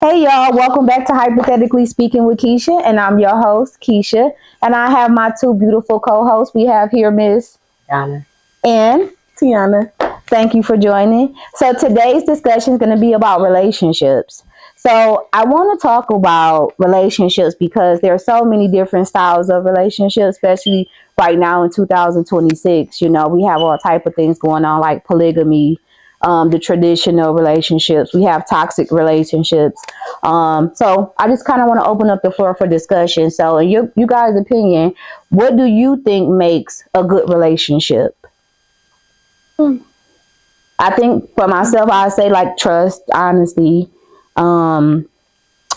Hey y'all, welcome back to Hypothetically Speaking with Kesha, and I'm your host, Kesha, and I have my two beautiful co-hosts. We have here Miss Donna and Tiana. Thank you for joining. So today's discussion is going to be about relationships. So I want to talk about relationships because there are so many different styles of relationships, especially right now in 2026. You know, we have all type of things going on like polygamy, the traditional relationships. We have toxic relationships. So I just kind of want to open up the floor for discussion. So in you guys' opinion, what do you think makes a good relationship? I think for myself, I say like trust, honesty, um,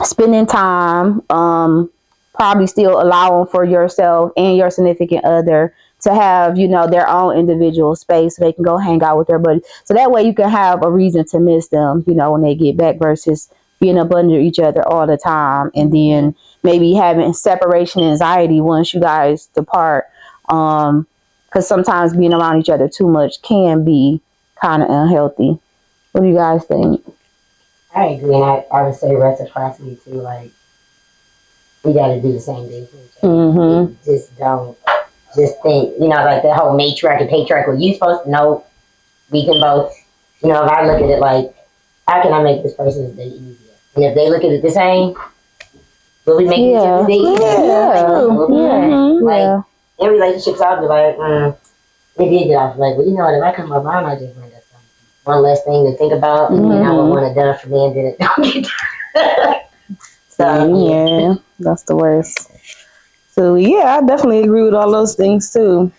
spending time, probably still allowing for yourself and your significant other to have, you know, their own individual space so they can go hang out with their buddy. So that way you can have a reason to miss them, you know, when they get back versus being up under each other all the time and then maybe having separation anxiety once you guys depart. Because sometimes being around each other too much can be kind of unhealthy. What do you guys think? I agree, and I would say reciprocity too. Like we got to do the same thing for each other. Mm-hmm. Just don't just think, you know, like the whole matriarch and patriarch. Well, you supposed to know. We can both, you know. If I look at it like, how can I make this person's day easier? And if they look at it the same, will we make each other's day easier? Like in relationships, I'll be like, they did get off. Like, well, you know what? If I come up, I might just bring us something. One less thing to think about, and then I would want it done for me, and then it don't get done. So Yeah, that's the worst. So yeah, I definitely agree with all those things too.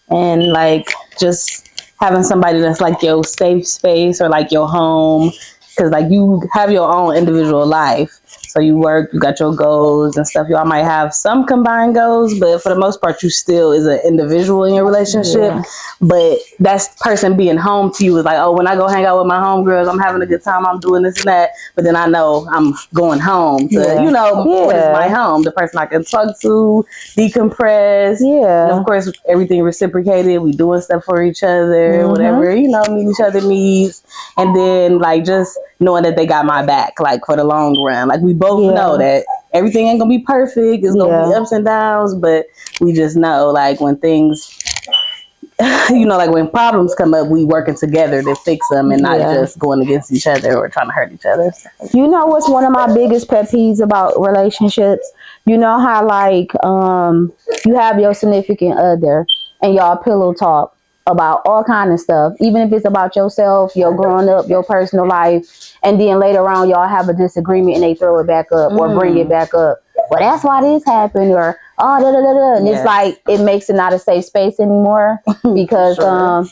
And like just having somebody that's like your safe space or like your home, because like you have your own individual life. So you work, you got your goals and stuff. Y'all might have some combined goals, but for the most part, you still is an individual in your relationship. Yeah. But that person being home to you is like, oh, when I go hang out with my homegirls, I'm having a good time, I'm doing this and that. But then I know I'm going home to, you know, what is my home? The person I can talk to, decompress. Yeah. And of course, everything reciprocated. We doing stuff for each other, whatever, you know, meet each other needs. And then like just knowing that they got my back, like for the long run. Like we both know that everything ain't gonna be perfect. It's gonna be ups and downs, but we just know like when things, you know, like when problems come up, we working together to fix them and not just going against each other or trying to hurt each other. You know what's one of my biggest pet peeves about relationships? You know how like you have your significant other and y'all pillow talk about all kind of stuff, even if it's about yourself, your growing up, your personal life, and then later on y'all have a disagreement and they throw it back up or bring it back up. Well, that's why this happened, or and it's like it makes it not a safe space anymore because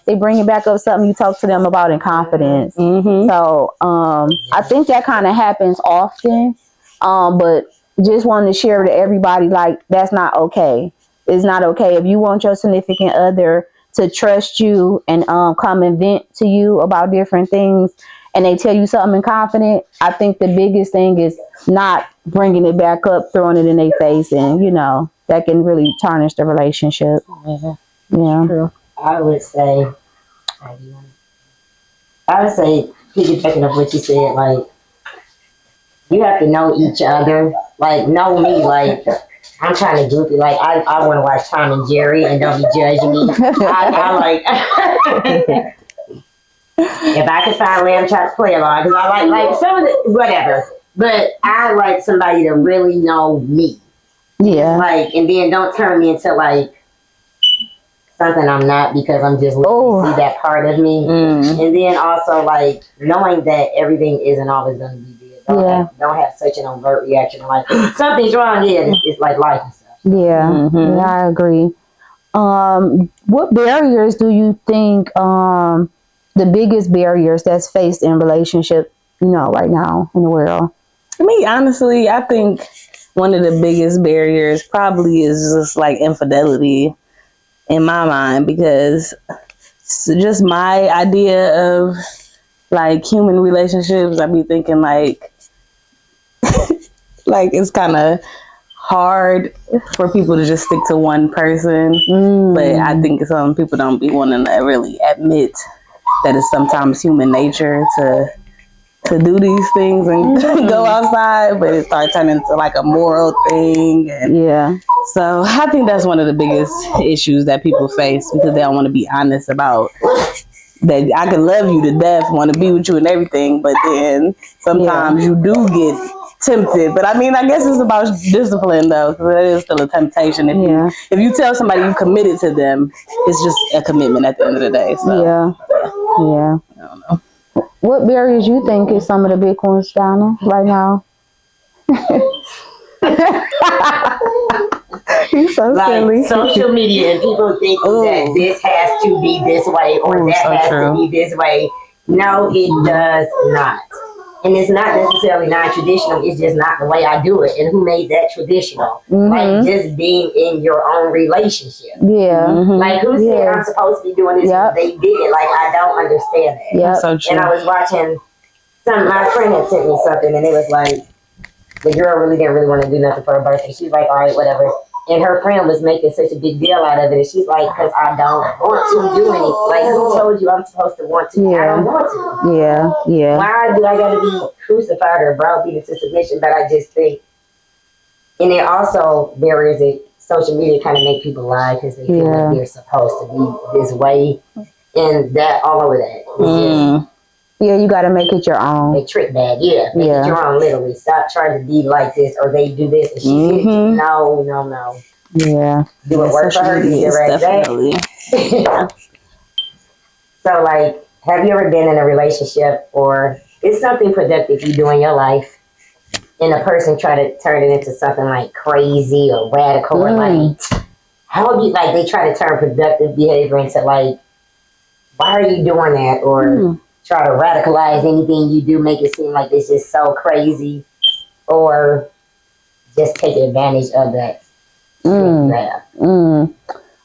they bring it back up something you talk to them about in confidence. So I think that kind of happens often, but just wanted to share to everybody like that's not okay. It's not okay if you want your significant other to trust you and come and vent to you about different things and they tell you something in confidence. I think the biggest thing is not bringing it back up, throwing it in their face, and you know that can really tarnish the relationship. Yeah. True. I would say piggybacking off what you said, like you have to know each other, like know me, like I'm trying to goofy. Like I want to watch Tom and Jerry and don't be judging me. I like if I could find Lamb Chops play along because I like some of the whatever. But I like somebody to really know me. Yeah. Like and then don't turn me into like something I'm not because I'm just looking to see that part of me. And then also like knowing that everything isn't always going to be good. Don't have such an overt reaction like something's wrong. Yeah, it's like life and stuff. Yeah, I agree. What barriers do you think the biggest barriers that's faced in relationship, you know, right now in the world? For me, honestly, I think one of the biggest barriers probably is just like infidelity in my mind, because just my idea of like human relationships, I be thinking like like it's kind of hard for people to just stick to one person. But I think some people don't be wanting to really admit that it's sometimes human nature to to do these things and go outside, but it started turning into like a moral thing. And Yeah. so I think that's one of the biggest issues that people face because they don't want to be honest about that. I can love you to death, want to be with you and everything, but then sometimes you do get tempted. But I mean, I guess it's about discipline though, because it is still a temptation. If you tell somebody you committed to them, it's just a commitment at the end of the day. So Yeah. I don't know. What barriers you think is some of the big ones, Donna, right now? You so Like silly. social media and people think that this has to be this way or that so has true. to be this way. No, it does not. And it's not necessarily non-traditional. It's just not the way I do it. And who made that traditional? Like just being in your own relationship. Yeah. Like who said I'm supposed to be doing this? They did it. Like I don't understand that. Yeah. So true. And I was watching my friend had sent me something and it was like the girl really didn't really want to do nothing for her birthday. She's like, all right, whatever. And her friend was making such a big deal out of it. And she's like, because I don't want to do anything. Like, who told you I'm supposed to want to? I don't want to. Yeah. Why do I got to be crucified or browbeaten to submission? But I just think, and it also, there is a social media kind of make people lie because they feel like they're supposed to be this way. And that, all over that. It's just, yeah, you got to make it your own. a trick bag, make it your own, literally. Stop trying to be like this or they do this and she did it. No. Yeah. Do it work for her? Do it right back? So, like, have you ever been in a relationship or is something productive you do in your life and a person try to turn it into something like crazy or radical or like, how would you, like, they try to turn productive behavior into like, why are you doing that? Or try to radicalize anything you do, make it seem like it's just so crazy, or just take advantage of that.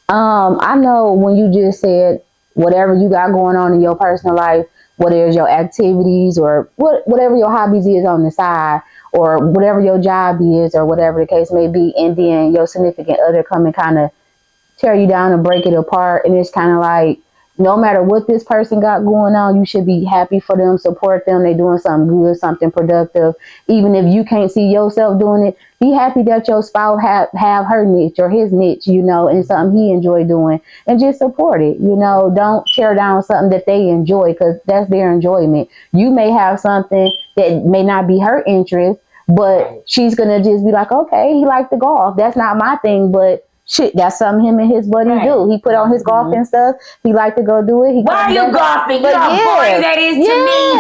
I know when you just said whatever you got going on in your personal life, whether it's your activities or whatever your hobbies is on the side, or whatever your job is, or whatever the case may be, and then your significant other come and kind of tear you down and break it apart, and it's kind of like, no matter what this person got going on, you should be happy for them, support them. They're doing something good, something productive. Even if you can't see yourself doing it, be happy that your spouse have her niche or his niche, and something he enjoy doing, and just support it. Don't tear down something that they enjoy, because that's their enjoyment. You may have something that may not be her interest, but she's going to just be like, okay, he liked the golf. That's not my thing, but shit, that's something him and his buddy do. He put on his golfing stuff. He like to go do it. Why are you golfing? You know how boring that is to me.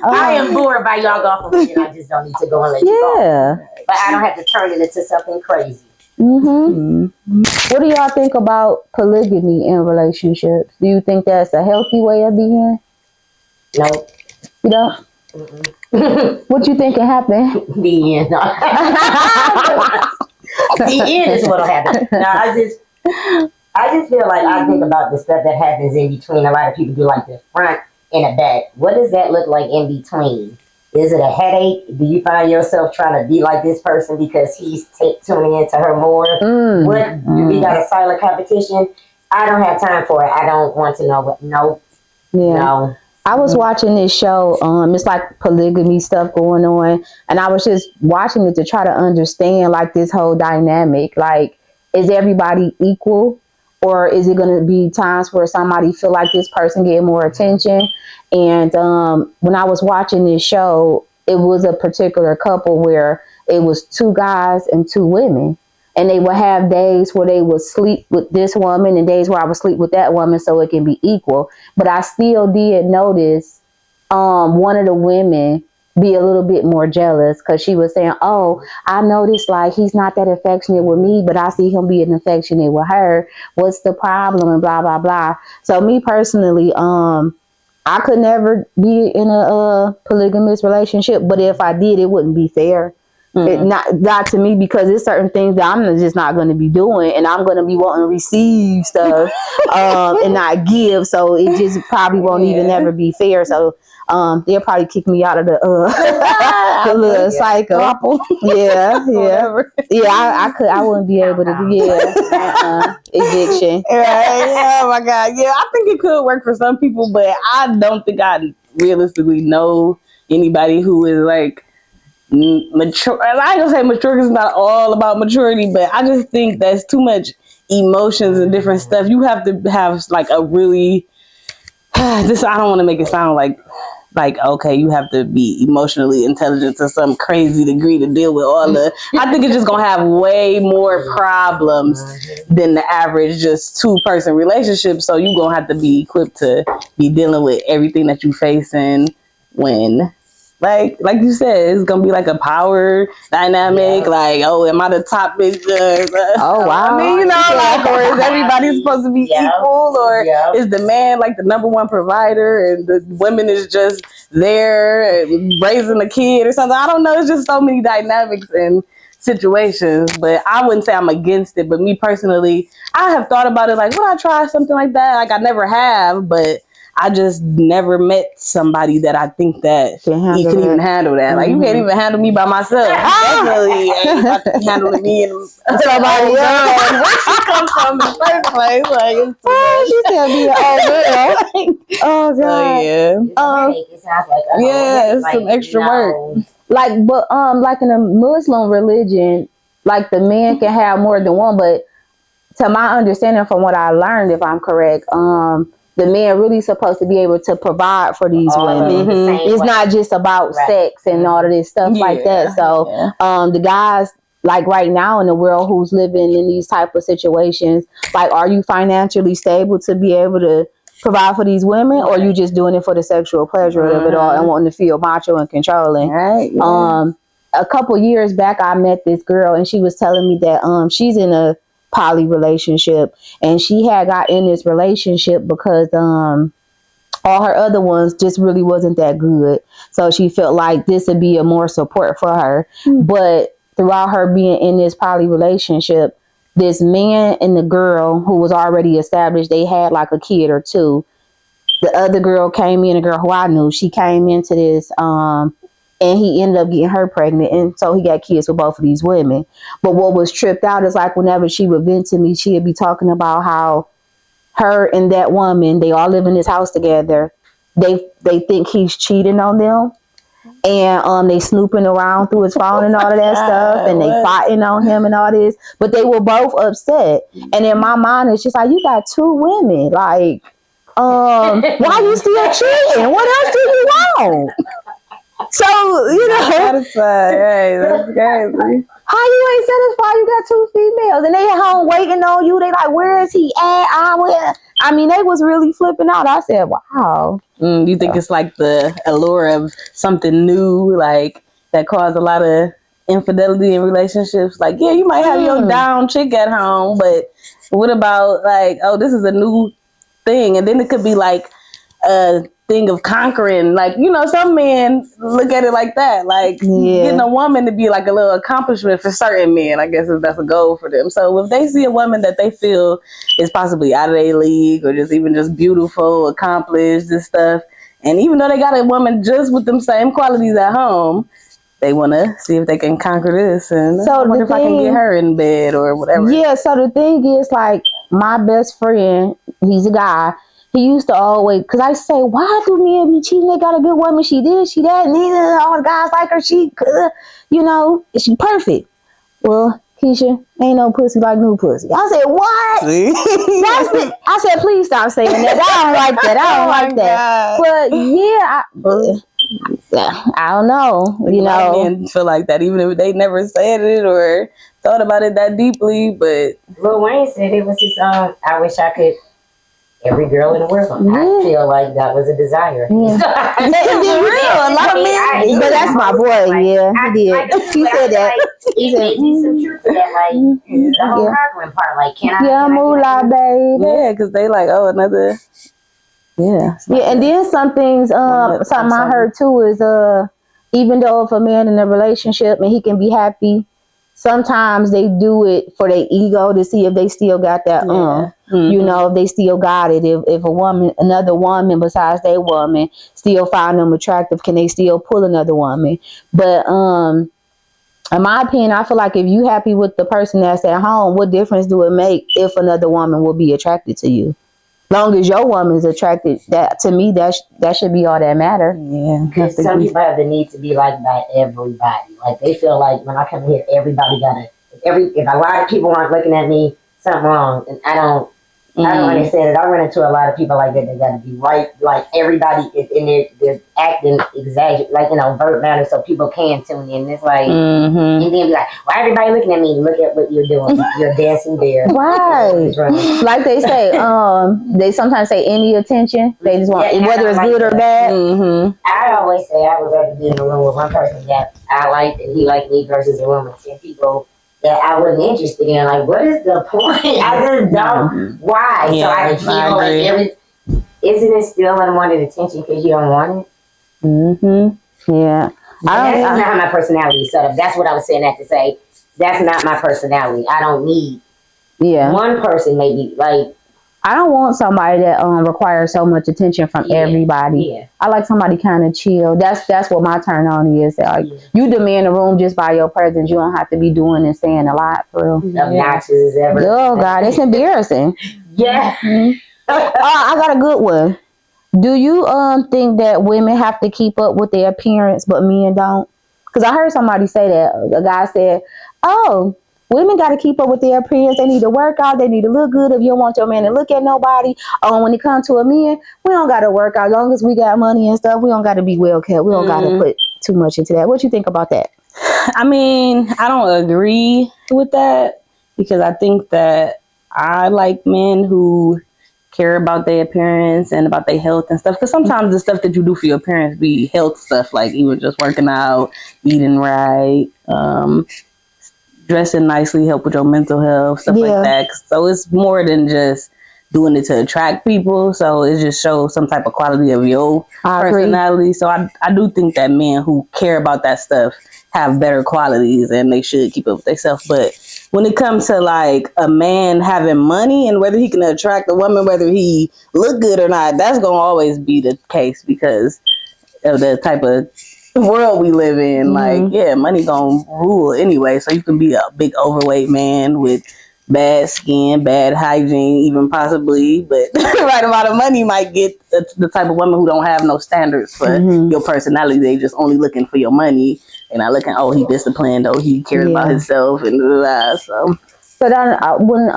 I am bored by y'all golfing shit. I just don't need to go and let you golf. But I don't have to turn it into something crazy. What do y'all think about polygamy in relationships? Do you think that's a healthy way of being? Nope. You don't? What you think can happen? The end. The end is what'll happen. No, I just feel like I think about the stuff that happens in between. A lot of people do like the front and the back. What does that look like in between? Is it a headache? Do you find yourself trying to be like this person because he's tuning into her more? What? Do we got a silent competition? I don't have time for it. I don't want to know what. Nope. No. I was watching this show. It's like polygamy stuff going on, and I was just watching it to try to understand like this whole dynamic. Like, is everybody equal, or is it going to be times where somebody feel like this person get more attention? And when I was watching this show, it was a particular couple where it was 2 guys and 2 women. And they would have days where they would sleep with this woman and days where I would sleep with that woman so it can be equal. But I still did notice one of the women be a little bit more jealous, because she was saying, oh, I noticed like he's not that affectionate with me, but I see him being affectionate with her. What's the problem? And blah, blah, blah. So me personally, I could never be in a polygamous relationship. But if I did, it wouldn't be fair. It not to me, because there's certain things that I'm just not going to be doing, and I'm going to be wanting to receive stuff and not give. So it just probably won't even ever be fair. So they'll probably kick me out of the little cycle. Yeah. I wouldn't be able to do eviction. Right. Oh my God. Yeah, I think it could work for some people, but I don't think I realistically know anybody who is like mature. I ain't gonna say mature because it's not all about maturity, but I just think that's too much emotions and different stuff. You have to have like a really this. I don't want to make it sound like okay, you have to be emotionally intelligent to some crazy degree to deal with all the. I think it's just gonna have way more problems than the average just 2-person relationship. So you gonna have to be equipped to be dealing with everything that you facing when. Like you said, it's gonna be like a power dynamic. Like, oh, am I the top bitch? Oh wow! I mean, you know, like, or is everybody supposed to be equal, or is the man like the number one provider and the women is just there and raising a kid or something? I don't know. It's just so many dynamics and situations. But I wouldn't say I'm against it. But me personally, I have thought about it. Like, would I try something like that? Like, I never have, but I just never met somebody that I think that he can even handle that. Like, you can't even handle me by myself. Definitely ain't handling me and somebody else. Where she come from in the first place? Like, it's she said be an old girl. Oh God. It sounds like it's some extra work. Like in a Muslim religion, like the man can have more than one, but to my understanding, from what I learned, if I'm correct, the man really supposed to be able to provide for these women. It's not just about sex and all of this stuff like that. So the guys, like right now in the world, who's living in these type of situations, like, are you financially stable to be able to provide for these women, or are you just doing it for the sexual pleasure of it all and wanting to feel macho and controlling? A couple years back, I met this girl, and she was telling me that she's in a poly relationship, and she had got in this relationship because all her other ones just really wasn't that good. So she felt like this would be a more support for her. But throughout her being in this poly relationship, this man and the girl who was already established, they had like a kid or two. The other girl came in, a girl who I knew, she came into this and he ended up getting her pregnant. And so he got kids with both of these women. But what was tripped out is, like, whenever she would vent to me, she'd be talking about how her and that woman, they all live in this house together. They think he's cheating on them. And they snooping around through his phone and all of that stuff. And they fighting on him and all this. But they were both upset. And in my mind, it's just like, you got 2 women. Like, why you still cheating? What else do you want? So, you know, satisfied. Hey, that's crazy. How you ain't satisfied? You got 2 females, and they at home waiting on you. They like, where is he at? I mean, they was really flipping out. I said, wow. You think it's like the allure of something new, like that caused a lot of infidelity in relationships? Like, yeah, you might have your down chick at home, but what about like, oh, this is a new thing? And then it could be like a thing of conquering. Like, you know, some men look at it like that, like getting a woman to be like a little accomplishment for certain men, I guess, if that's a goal for them. So if they see a woman that they feel is possibly out of their league, or just even just beautiful, accomplished and stuff, and even though they got a woman just with them same qualities at home, they want to see if they can conquer this, and so I wonder if I can get her in bed or whatever. Yeah, so the thing is, like, my best friend, he's a guy. He used to always, because I say, why do men be cheating? They got a good woman. She this, she that. And all the guys like her. She, you know, she perfect. Well, Kesha, ain't no pussy like new pussy. I said, what? I said, please stop saying that. I don't like that. I don't like that. But yeah, I don't know. You know, men feel like that, even if they never said it or thought about it that deeply. But Lil Wayne said it was his song, I Wish I Could. Every girl in the world. I feel like that was a desire. Yeah. A lot of men. But that's my boy. Like, he did. He said that. He said, "Be some truth to that." Like the whole arguing part. Like, can I moolah, baby? Yeah, because they like, oh, another. Yeah. Yeah, and then some things. Something I heard too is even though if a man in a relationship and he can be happy, sometimes they do it for their ego to see if they still got that you know, if they still got it. If a woman, another woman besides their woman, still find them attractive, can they still pull another woman? But in my opinion, I feel like if you happy with the person that's at home, what difference do it make if another woman will be attracted to you? Long as your woman is attracted, that to me, that should be all that matter. Yeah, because some people have the need to be liked by everybody. Like they feel like when I come here, everybody gotta. If a lot of people aren't looking at me, something wrong, and I don't understand it. I run into a lot of people like that. They got to be right, like everybody is in there. They're acting exaggerate, like in a overt manner, so people can tune in. It's like, and then be like, "Why everybody looking at me? Look at what you're doing. You're dancing there." Right. Like they say, they sometimes say any attention. They just want, whether it's good or bad. I always say I would rather be in a room with one person that I liked and he liked me versus a room with 10 people that I wasn't interested in. Like, what is the point? I just don't. Why? Yeah, so I can feel like isn't it still unwanted attention because you don't want it? Yeah. That's not how my personality is set up. That's what I was saying that to say. That's not my personality. I don't need one person maybe. Like, I don't want somebody that requires so much attention from everybody. Yeah. I like somebody kind of chill. That's what my turn on is. Like, you demand a room just by your presence. You don't have to be doing and saying a lot, for real. Obnoxious as ever. Oh God, it's embarrassing. I got a good one. Do you think that women have to keep up with their appearance, but men don't? Because I heard somebody say that. A guy said, "Oh, women got to keep up with their appearance. They need to work out. They need to look good. If you don't want your man to look at nobody, when it comes to a man, we don't got to work out. As long as we got money and stuff, we don't got to be well kept. We don't got to put too much into that." What you think about that? I mean, I don't agree with that because I think that I like men who care about their appearance and about their health and stuff. Because sometimes the stuff that you do for your appearance be health stuff, like even just working out, eating right, dressing nicely, help with your mental health, stuff like that. So it's more than just doing it to attract people. So it just shows some type of quality of your personality. So I do think that men who care about that stuff have better qualities and they should keep up with themselves. But when it comes to like a man having money and whether he can attract a woman, whether he look good or not, that's going to always be the case because of the type of world we live in. Like, money going to rule anyway. So you can be a big overweight man with bad skin, bad hygiene, even possibly, but the right amount of money might get the type of woman who don't have no standards for your personality. They just only looking for your money and not looking, oh, he disciplined, oh, he cares about himself, and blah, blah, blah. So then when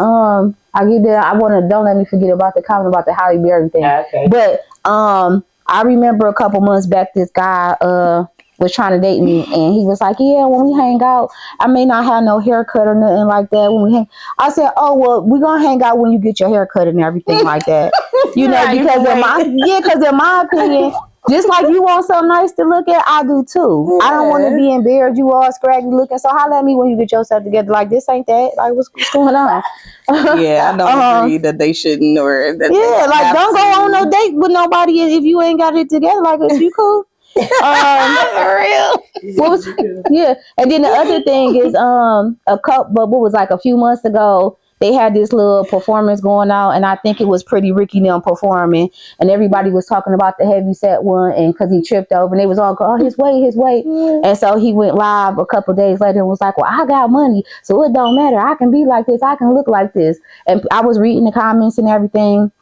I get there, I want to, don't let me forget about the comment about the Halle Berry thing. Okay. But I remember a couple months back, this guy was trying to date me, and he was like, "Yeah, when we hang out, I may not have no haircut or nothing like that. When we hang," I said, "Oh well, we're gonna hang out when you get your haircut and everything like that." You know, because in my opinion, just like you want something nice to look at, I do too. I don't want to be embarrassed. You all scraggly looking, so holler at me when you get yourself together. Like, this ain't that. Like, what's going on? I don't agree that they shouldn't, or that like don't go on no date with nobody if you ain't got it together. Like, is you cool? For real. And then the other thing is what was like a few months ago, they had this little performance going out, and I think it was Pretty Ricky them performing, and everybody was talking about the heavyset one, and because he tripped over, and they was all going, "Oh, his weight," and so he went live a couple days later and was like, "Well, I got money, so it don't matter. I can be like this. I can look like this." And I was reading the comments and everything.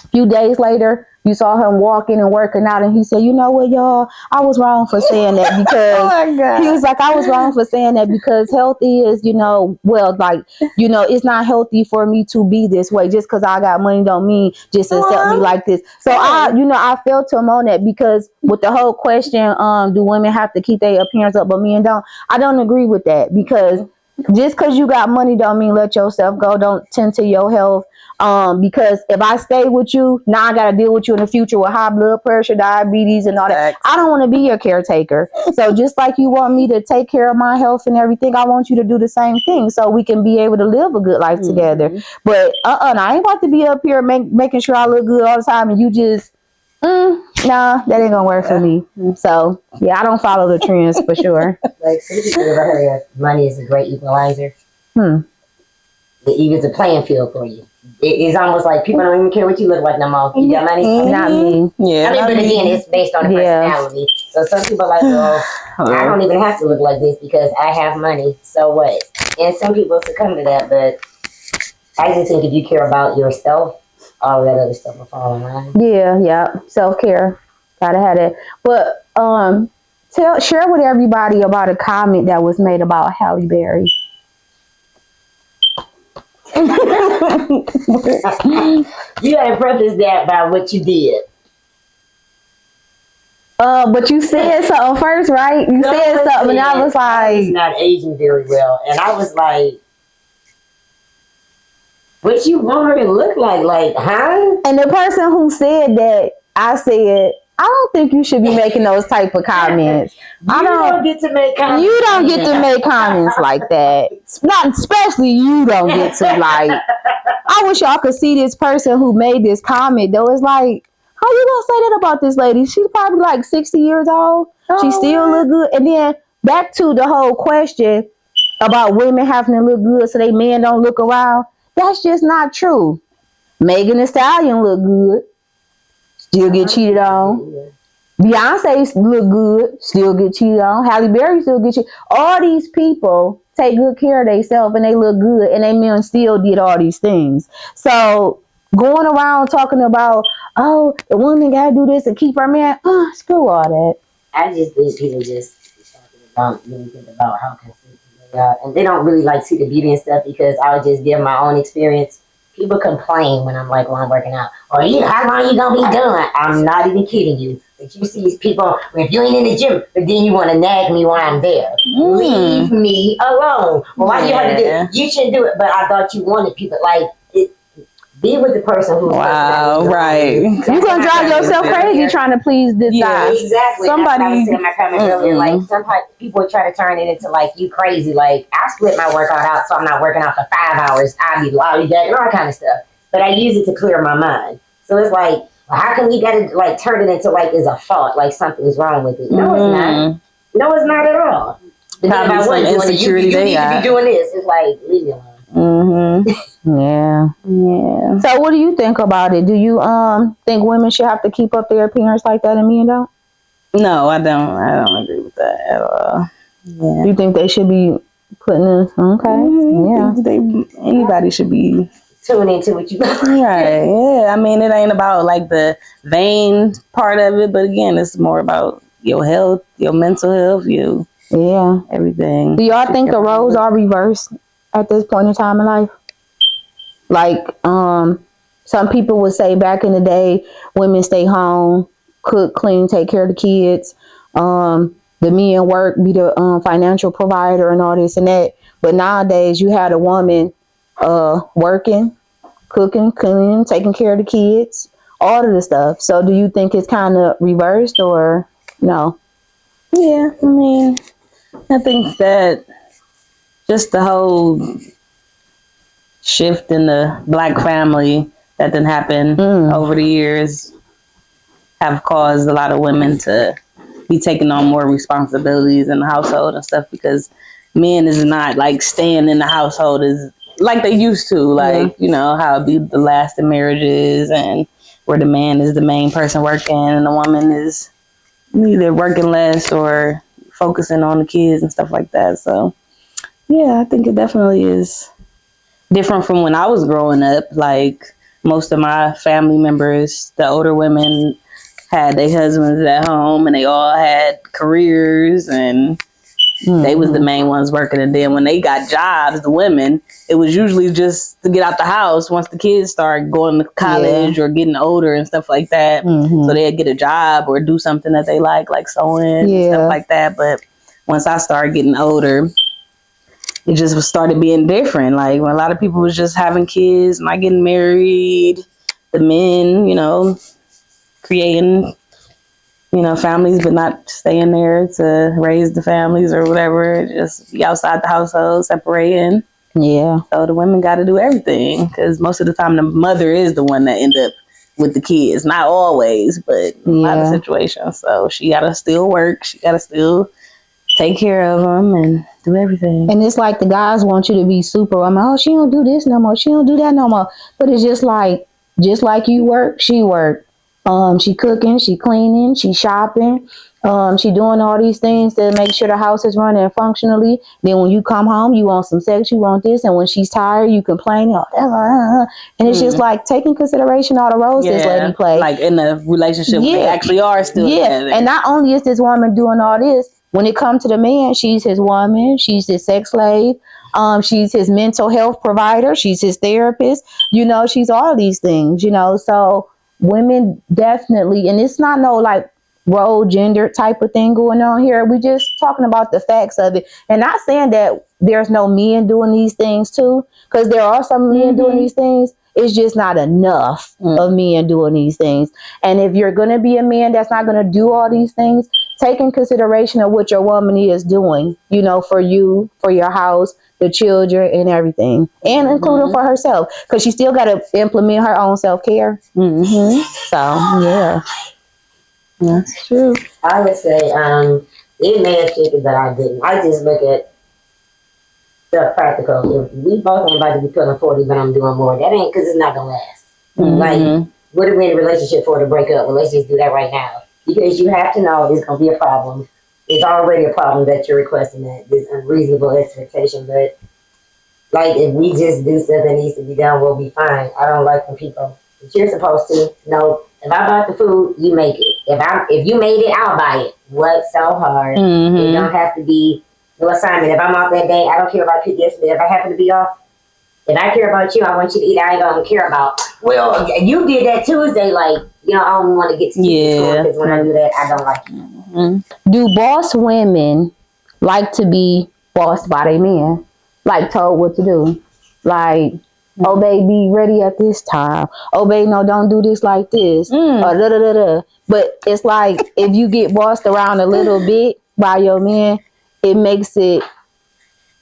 A few days later, you saw him walking and working out, and he said, "You know what, y'all? I was wrong for saying that because he was like, I was wrong for saying that because health is, it's not healthy for me to be this way. Just because I got money don't mean just accept me like this." So I felt him on that because with the whole question, do women have to keep their appearance up, but men don't? I don't agree with that because just because you got money don't mean let yourself go. Don't tend to your health. Because if I stay with you, now I got to deal with you in the future with high blood pressure, diabetes, and all that. I don't want to be your caretaker. So just like you want me to take care of my health and everything, I want you to do the same thing so we can be able to live a good life together. But I ain't about to be up here making sure I look good all the time and you just Nah, that ain't gonna work for me. So yeah, I don't follow the trends for sure. Like, some people ever heard of money is a great equalizer. Hmm. It evens the playing field for you. It's almost like people don't even care what you look like no more. You got money? Not me. Yeah. I mean, but again, it's based on the personality. So some people are like, well, I don't even have to look like this because I have money. So what? And some people succumb to that, but I just think if you care about yourself, all of that other stuff will fall in line. Yeah. Self-care. Gotta have it. But share with everybody about a comment that was made about Halle Berry. You gotta preface that by what you did. But you said something first, right? You said something, and I was like, "It's not aging very well," and I was like, "What you want her to look like? Like, huh?" And the person who said that, I said, I don't think you should be making those type of comments. You don't get to make comments. You don't get to make comments like that. Not especially you don't get to like. I wish y'all could see this person who made this comment though. It's like, how you gonna say that about this lady? She's probably like 60 years old. She still look good. And then back to the whole question about women having to look good so they men don't look around. That's just not true. Megan Thee Stallion look good, still get cheated on. Beyonce look good, still get cheated on. Halle Berry still get cheated. All these people take good care of themselves and they look good, and they men still did all these things. So going around talking about, oh, the woman gotta do this and keep her man, screw all that. I just think people just don't really think about how consistent they are, and they don't really like see the beauty and stuff. Because I'll just give my own experience. People complain when I'm like, when I'm working out, or how long you gonna be done? I'm not even kidding you. But you see these people, if you ain't in the gym, but then you want to nag me while I'm there. Leave me alone. Well, why you have to do it? You shouldn't do it. But I thought you wanted people like it. Be with the person who's right. You're gonna drive yourself crazy trying to please this guy. Exactly. Somebody. That's what I was saying in my comment earlier. Like, sometimes people try to turn it into like you crazy. Like, I split my workout out, so I'm not working out for 5 hours. I be lollygagging and all kind of stuff. But I use it to clear my mind. So it's like, well, how come you gotta like turn it into like it's a fault, like something's wrong with it? No, it's not. No, it's not at all. But then if I wasn't doing it, you need to be doing this. It's like, leave me alone. Yeah. So what do you think about it? Do you think women should have to keep up their appearance like that and men don't? No, I don't agree with that at all. Yeah. You think they should be putting this? Okay. Anybody should be tune into what you right. Yeah. I mean, it ain't about like the vain part of it, but again, it's more about your health, your mental health, everything. Do y'all think the roles are reversed at this point in time in life? Like, some people would say back in the day, women stay home, cook, clean, take care of the kids. The men work, be the financial provider and all this and that. But nowadays, you had a woman working, cooking, cleaning, taking care of the kids, all of the stuff. So do you think it's kind of reversed or no? Yeah, I mean, I think that just the whole shift in the black family that didn't happen over the years have caused a lot of women to be taking on more responsibilities in the household and stuff, because men is not like staying in the household as like they used to, like, you know, how it be the lasting marriages and where the man is the main person working and the woman is either working less or focusing on the kids and stuff like that. So yeah, I think it definitely is different from when I was growing up. Like, most of my family members, the older women, had their husbands at home and they all had careers and they was the main ones working. And then when they got jobs, the women, it was usually just to get out the house once the kids start going to college or getting older and stuff like that. So they'd get a job or do something that they like sewing and stuff like that. But once I started getting older, it just started being different. Like, when a lot of people was just having kids, not getting married, the men, you know, creating, you know, families, but not staying there to raise the families or whatever, just be outside the household, separating. Yeah. So the women got to do everything, because most of the time the mother is the one that end up with the kids. Not always, but in a lot of situations. So she gotta still work. She gotta still take care of them and do everything. And it's like the guys want you to be superwoman. Oh, she don't do this no more. She don't do that no more. But it's just like you work, she work. She cooking, she cleaning, she shopping. She doing all these things to make sure the house is running functionally. Then when you come home, you want some sex, you want this, and when she's tired, you complain. And it's just like taking consideration all the roles this lady play. Like in the relationship, they actually are still together. And not only is this woman doing all this, when it comes to the man, she's his woman, she's his sex slave, she's his mental health provider, she's his therapist. She's all these things. So women definitely, and it's not no like role gender type of thing going on here. We just talking about the facts of it, and not saying that there's no men doing these things too, because there are some men doing these things. It's just not enough of men doing these things. And if you're going to be a man that's not going to do all these things, take in consideration of what your woman is doing, for you, for your house, the children and everything, and including for herself, because she still got to implement her own self-care. So, yeah. That's true. I would say, it may have shifted, but I didn't. I just look at the practical. If we both ain't about to be pulling 40, but I'm doing more, that ain't, because it's not going to last. Like, what are we in a relationship for to break up? Well, let's just do that right now. Because you have to know it's going to be a problem. It's already a problem that you're requesting that. This unreasonable expectation. But, like, if we just do stuff that needs to be done, we'll be fine. I don't like when people, if you're supposed to, no, if I bought the food, you make it. If you made it, I'll buy it. What's so hard? It don't have to be no assignment. If I'm off that day, I don't care about PTSD. If I happen to be off, if I care about you, I want you to eat. I ain't gonna care about, well, you did that Tuesday. Like, I don't want to get to because when I do that, I don't like you. Do boss women like to be bossed by their men? Like told what to do? Like, oh, baby, ready at this time. Oh, baby, no, don't do this like this. But it's like, if you get bossed around a little bit by your man, it makes it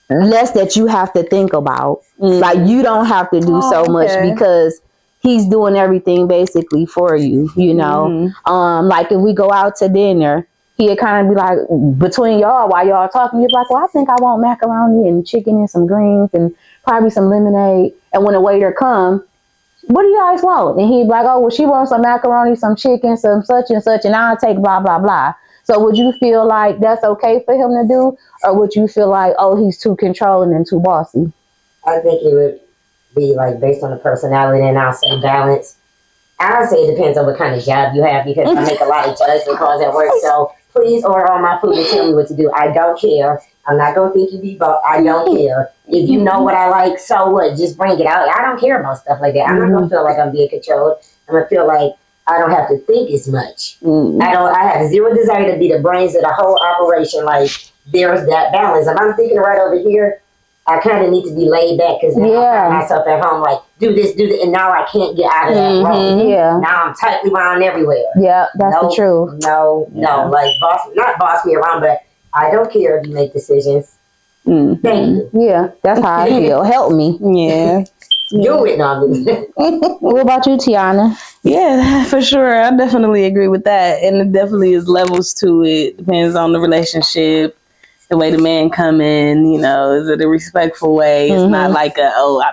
less that you have to think about. Like, you don't have to do so much because he's doing everything basically for you, like if we go out to dinner, he'd kind of be like, between y'all, while y'all talking, he'd be like, well, I think I want macaroni and chicken and some greens and probably some lemonade. And when the waiter come, what do you guys want? And he'd be like, oh, well, she wants some macaroni, some chicken, some such and such, and I'll take blah, blah, blah. So would you feel like that's okay for him to do? Or would you feel like, oh, he's too controlling and too bossy? I think it would be like based on the personality, and I'll say balance. I'll say it depends on what kind of job you have, because I make a lot of judgment calls at work. So please order all my food and tell me what to do. I don't care. I'm not going to think you be both. I don't care. If you know what I like, so what? Just bring it out. I don't care about stuff like that. I'm not going to feel like I'm being controlled. I'm going to feel like I don't have to think as much. I have zero desire to be the brains of the whole operation. Like, there's that balance. If I'm thinking right over here, I kind of need to be laid back, because now I find myself at home like, do this, and now I can't get out of that role. Now I'm tightly wound everywhere. Yeah, that's the truth. No, like not boss me around, but I don't care if you make decisions. Thank you. Yeah, that's how I feel. Help me. Yeah. Do it, no. What about you, Tiana? Yeah, for sure. I definitely agree with that. And it definitely is levels to it. Depends on the relationship, the way the man come in, is it a respectful way? It's not like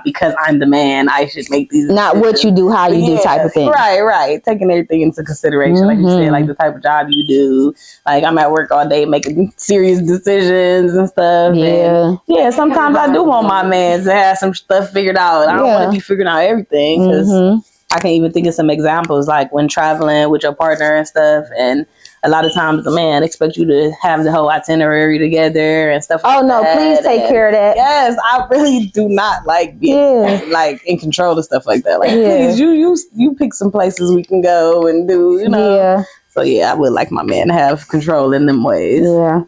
because I'm the man, I should make these not decisions. what you do, how you do type of thing. Right. Taking everything into consideration. Like you said, like the type of job you do. Like, I'm at work all day making serious decisions and stuff. And sometimes I do want my man to have some stuff figured out. I don't want to be figuring out everything, because I can even think of some examples, like when traveling with your partner and stuff, and a lot of times the man expects you to have the whole itinerary together and stuff like that. Oh, no, please take care of that. Yes, I really do not like being like in control of stuff like that. Like, please, you pick some places we can go and do, Yeah. So, I would like my man to have control in them ways. Yeah.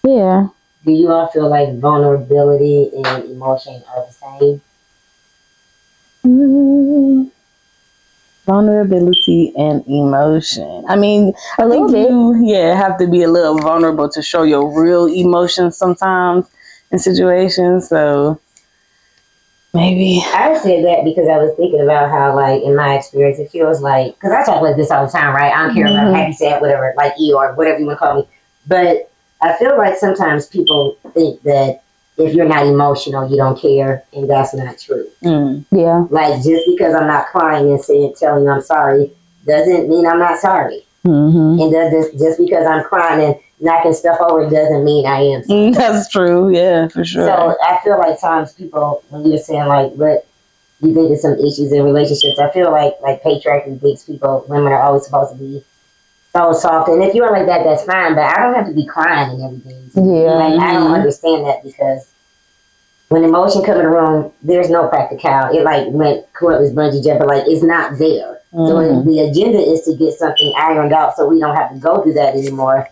Yeah. Do you all feel like vulnerability and emotion are the same? Vulnerability and emotion. I mean, I think you have to be a little vulnerable to show your real emotions sometimes in situations. So Maybe. I said that because I was thinking about how, like, in my experience, it feels like, because I talk like this all the time, right? I don't care about happy, sad, whatever, like or whatever you want to call me. But I feel like sometimes people think that if you're not emotional, you don't care, and that's not true. Yeah. Like, just because I'm not crying and telling you I'm sorry doesn't mean I'm not sorry. And just because I'm crying and knocking stuff over doesn't mean I am sorry. That's true. Yeah, for sure. So I feel like times people, when you're saying like, what you think is some issues in relationships, I feel like patriarchy thinks women are always supposed to be so soft. And if you're like that, that's fine. But I don't have to be crying and everything. Yeah. Like, I don't understand that, because when emotion comes in the room, there's no practical. It like went was bungee jumping, like it's not there. So the agenda is to get something ironed out, so we don't have to go through that anymore.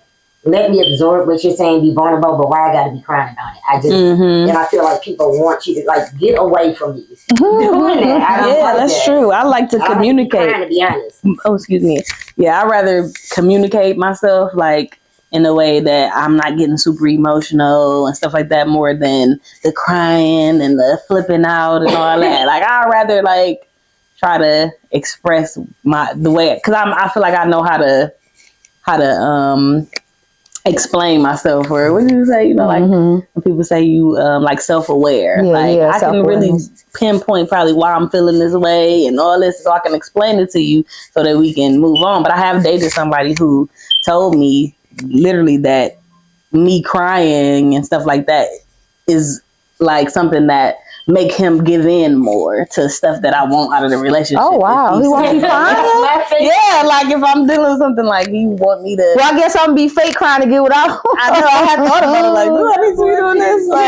Let me absorb what you're saying, be vulnerable, but why I got to be crying about it? I just and I feel like people want you to like get away from me doing that. I don't like that's that. true. I like to communicate. To be honest. Oh, excuse me. Yeah, I'd rather communicate myself like in a way that I'm not getting super emotional and stuff like that, more than the crying and the flipping out and all that. Like, I'd rather like try to express the way, because I feel like I know how to explain myself, or what do you say? You know, like when people say you like self-aware. I can really pinpoint probably why I'm feeling this way and all this, so I can explain it to you so that we can move on. But I have dated somebody who told me literally that me crying and stuff like that is like something that make him give in more to stuff that I want out of the relationship. Oh wow, he wants me crying? Yeah, like if I'm dealing with something, like he want me to. Well, I guess I'm gonna be fake crying to get what I want. I know, I had thought about it, like, do I need to be doing this? Like,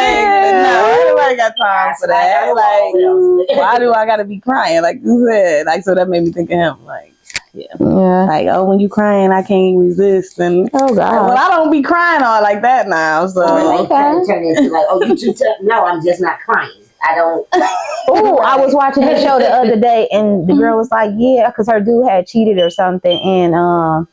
no, everybody got time for that. Like, why do I gotta be crying? Like you said, like, so that made me think of him. Like, yeah. Like, oh, when you crying, I can't resist. And oh god, well, I don't be crying all like that now. So turn into like, oh, you too tough. No, I'm just not crying. I don't. Oh, I was watching a show the other day, and the girl was like, yeah, because her dude had cheated or something, and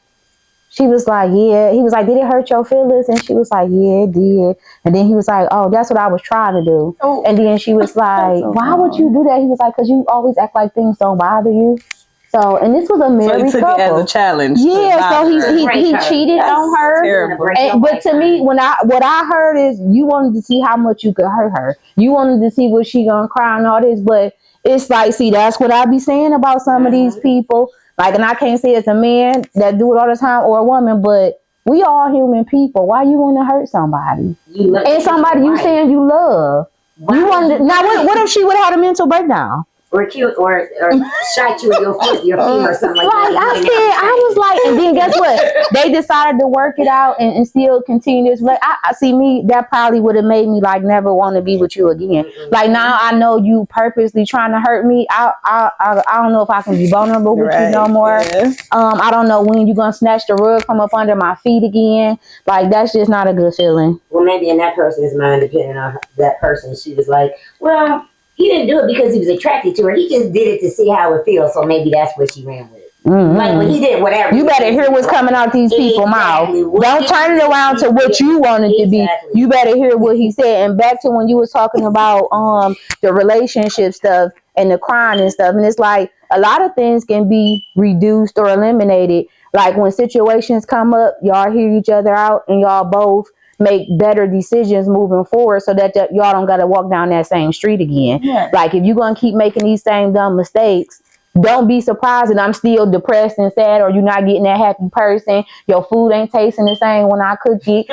she was like, yeah. He was like, did it hurt your feelings? And she was like, yeah, it did. And then he was like, oh, that's what I was trying to do. Oh. And then she was like, why would you do that? He was like, because you always act like things don't bother you. So, and this was a married so he took couple. It as a challenge. Yeah, so he cheated on her. And, but to me, what I heard is you wanted to see how much you could hurt her. You wanted to see what she gonna cry and all this. But it's like, see, that's what I be saying about some of these people. Like, and I can't say it's a man that do it all the time or a woman, but we all human people. Why you want to hurt somebody? And somebody you saying you love. You want to, now what if she would have had a mental breakdown? Or cute, or shot you with your foot, your feet, or something like that. I was like, and then guess what? They decided to work it out and still continue this. Like, I see me, that probably would have made me like never want to be with you again. Like, now I know you purposely trying to hurt me. I don't know if I can be vulnerable with you no more. Yeah. I don't know when you're gonna snatch the rug from up under my feet again. Like, that's just not a good feeling. Well, maybe in that person's mind, depending on that person, she was like, well, he didn't do it because he was attracted to her. He just did it to see how it feels. So maybe that's what she ran with. Like, when he did whatever. You better hear what's coming out these people's mouth. Don't turn it around to what you want it to be. You better hear what he said. And back to when you was talking about the relationship stuff and the crying and stuff. And it's like a lot of things can be reduced or eliminated. Like when situations come up, y'all hear each other out and y'all both make better decisions moving forward so that y'all don't got to walk down that same street again. Yeah. Like, if you're going to keep making these same dumb mistakes, don't be surprised that I'm still depressed and sad, or you're not getting that happy person. Your food ain't tasting the same when I cook it.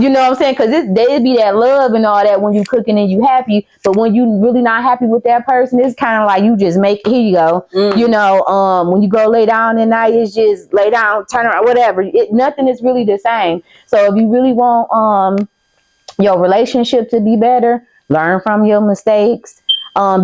You know what I'm saying? Because there'd be that love and all that when you cooking and you happy. But when you really not happy with that person, it's kind of like you just make, here you go. You know, when you go lay down at night, it's just lay down, turn around, whatever. Nothing is really the same. So if you really want your relationship to be better, learn from your mistakes.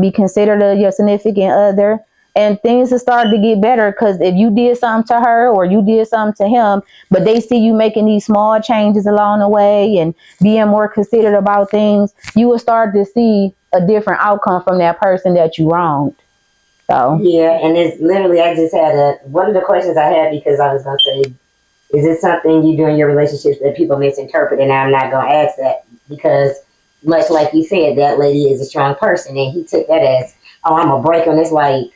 Be considerate of your significant other. And things have started to get better, because if you did something to her or you did something to him, but they see you making these small changes along the way and being more considerate about things, you will start to see a different outcome from that person that you wronged. So yeah, and it's literally, I just had one of the questions I had, because I was going to say, is it something you do in your relationships that people misinterpret? And I'm not going to ask that, because much like you said, that lady is a strong person, and he took that as, oh, I'm a break, and it's like,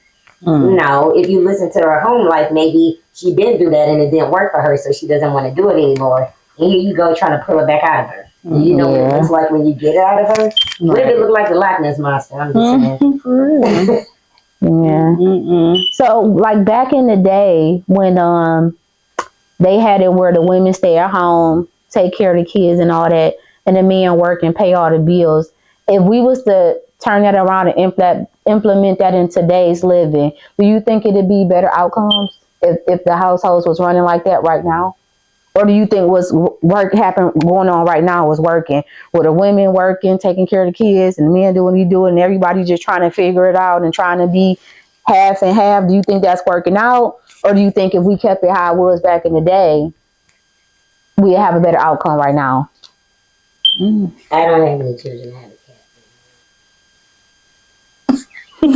no. If you listen to her home life, maybe she did do that and it didn't work for her, so she doesn't want to do it anymore. And here you go trying to pull it back out of her. You know what it looks like when you get it out of her. What if it look like the Loch Ness monster? I'm just saying. For real. Yeah. So like back in the day when they had it where the women stay at home, take care of the kids and all that, and the men work and pay all the bills. If we was to turn that around and implement that in today's living, do you think it'd be better outcomes if the households was running like that right now? Or do you think what's going on right now was working? With the women working, taking care of the kids, and the men doing what he doing, and everybody just trying to figure it out and trying to be half and half? Do you think that's working out? Or do you think if we kept it how it was back in the day, we'd have a better outcome right now? I don't have any children. I have a cat. And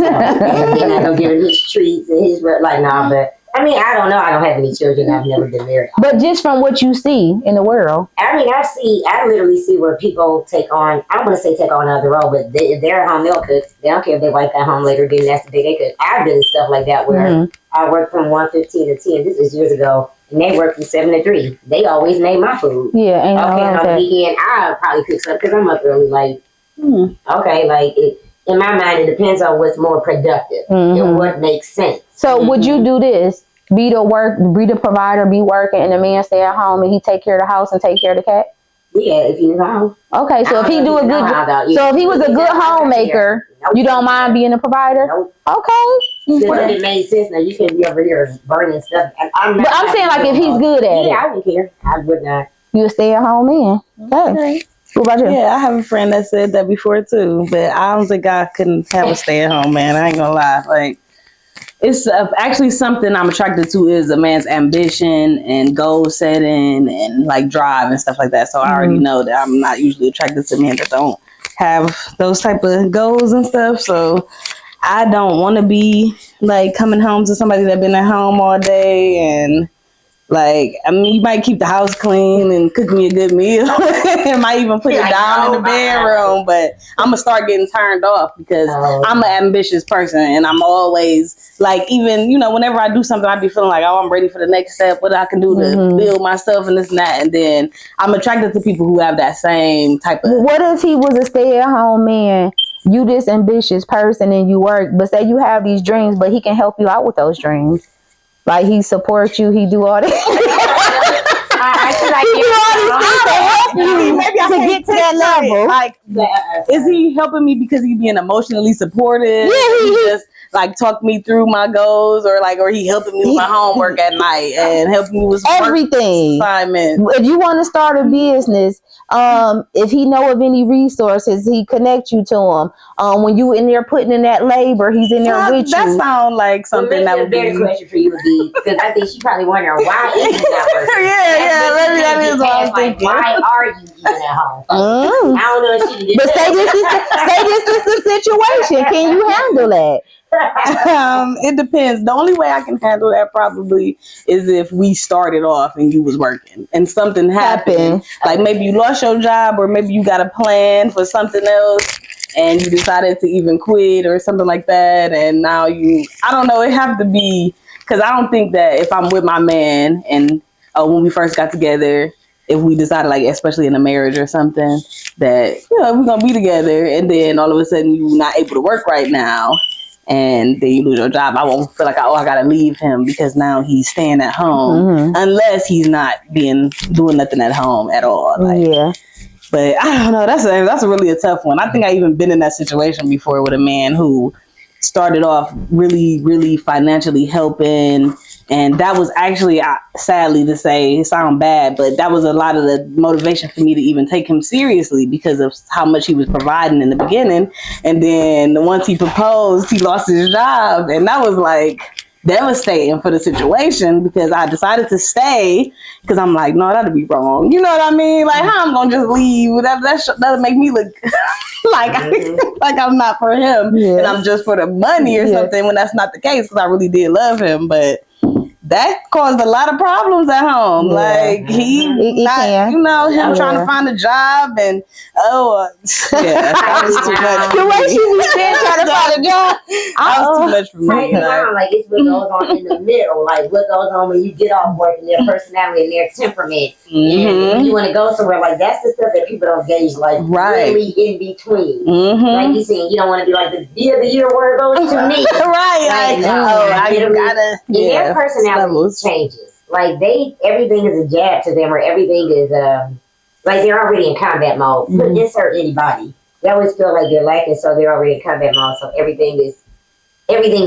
then I don't give him his treats and his like, nah, but I mean, I don't know. I don't have any children. I've never been married. But just from what you see in the world. I mean, I literally see where people take on, I don't want to say take on another role, but if they're at home, they'll cook. They don't care if their wife got home later, then that's the day they cook. I've done stuff like that where I worked from 1:15 to 10. This is years ago. And they worked from 7 to 3. They always made my food. Yeah, ain't no okay, on the weekend, I'll probably cook something because I'm up early. Like, okay, like, in my mind, it depends on what's more productive and what makes sense. So would you do this? Be the provider, be working, and the man stay at home and he take care of the house and take care of the cat? Yeah, if he's home. Okay, so if he do a good so if he was a good homemaker, you don't mind being a provider? Nope. Okay. Because it made sense. Now you can be over here burning stuff. But I'm saying like if he's good at it. Yeah, I wouldn't care. I would not. You a stay at home man. Okay. What about you? Yeah, I have a friend that said that before too, but I don't think I couldn't have a stay at home man. I ain't gonna lie. Like, it's actually something I'm attracted to is a man's ambition and goal setting and like drive and stuff like that. So I already know that I'm not usually attracted to men that don't have those type of goals and stuff. So I don't want to be like coming home to somebody that been at home all day and like, I mean, you might keep the house clean and cook me a good meal and might even put it down in the bedroom, but I'm going to start getting turned off because I'm an ambitious person and I'm always like, even, you know, whenever I do something, I be feeling like, oh, I'm ready for the next step, what I can do to build myself and this and that. And then I'm attracted to people who have that same type of... What if he was a stay-at-home man? You this ambitious person and you work, but say you have these dreams, but he can help you out with those dreams. Like he supports you, he do all that. I feel like he do all these things to help you to get to that level. Like, is he helping me because he being emotionally supportive? Yeah, he just like talk me through my goals, or he helping me with my homework at night and helping me with everything assignments. If you want to start a business, if he know of any resources, he connect you to him. When you in there putting in that labor, he's in there with you. That sound like something that would be a better question for you would be, because I think she probably wondering why is he not working? yeah, maybe that is what I was thinking. Why are you even at home? I don't know if she did. But say this is the situation. Can you handle that? It depends. The only way I can handle that probably is if we started off and you was working and something happened. Like maybe you lost your job, or maybe you got a plan for something else and you decided to even quit or something like that. And now I don't know, it have to be, because I don't think that if I'm with my man and when we first got together, if we decided, like, especially in a marriage or something, that, you know, we're going to be together and then all of a sudden you're not able to work right now, and then you lose your job, I won't feel like, I got to leave him because now he's staying at home, unless he's not doing nothing at home at all. Like, yeah. But I don't know. That's a really a tough one. I think I even been in that situation before with a man who started off really, really financially helping. And that was actually, sadly to say, it sounds bad, but that was a lot of the motivation for me to even take him seriously because of how much he was providing in the beginning. And then once he proposed, he lost his job. And that was like devastating for the situation because I decided to stay because I'm like, no, that'd be wrong. You know what I mean? Like, how I'm going to just leave? That'll make me look like I'm not for him and I'm just for the money or something, when that's not the case, because I really did love him. But that caused a lot of problems at home. Yeah. Like It not, can. you know, him trying Yeah. to find a job and yeah, that was too much. The way she was saying trying to find a job. That was too much for me. Like it's what goes on in the middle, like what goes on when you get off work and their personality and their temperament, and when you want to go somewhere, like that's the stuff that people don't gauge, like really in between. Like you saying, you don't want to be like the year word goes to me, right? Like, I gotta. And their personality changes. Like everything is a jab to them, or everything is like they're already in combat mode. Put insert anybody. They always feel like they're lacking, so they're already in combat mode. So everything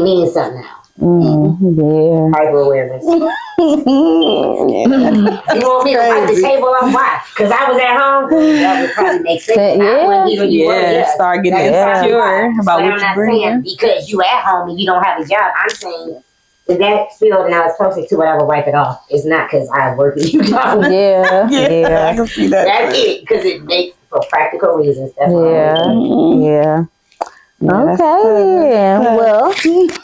means something now. Yeah. Hyper awareness. You want me to wipe the table off? Why? Because I was at home. That would probably make sense. Start getting insecure about what you're bringing. Because you at home and you don't have a job. I'm saying if that field and I was closer to it, I would wipe it off. It's not because I work and you don't. Yeah. I can see that. That's it. Because it makes for practical reasons. That's Yeah. Okay. Well,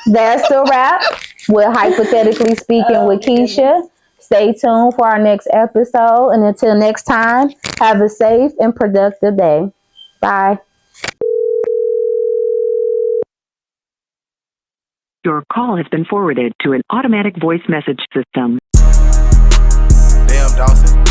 that's the wrap. We're hypothetically speaking with Kesha. Stay tuned for our next episode. And until next time, have a safe and productive day. Bye. Your call has been forwarded to an automatic voice message system. Damn, Dawson.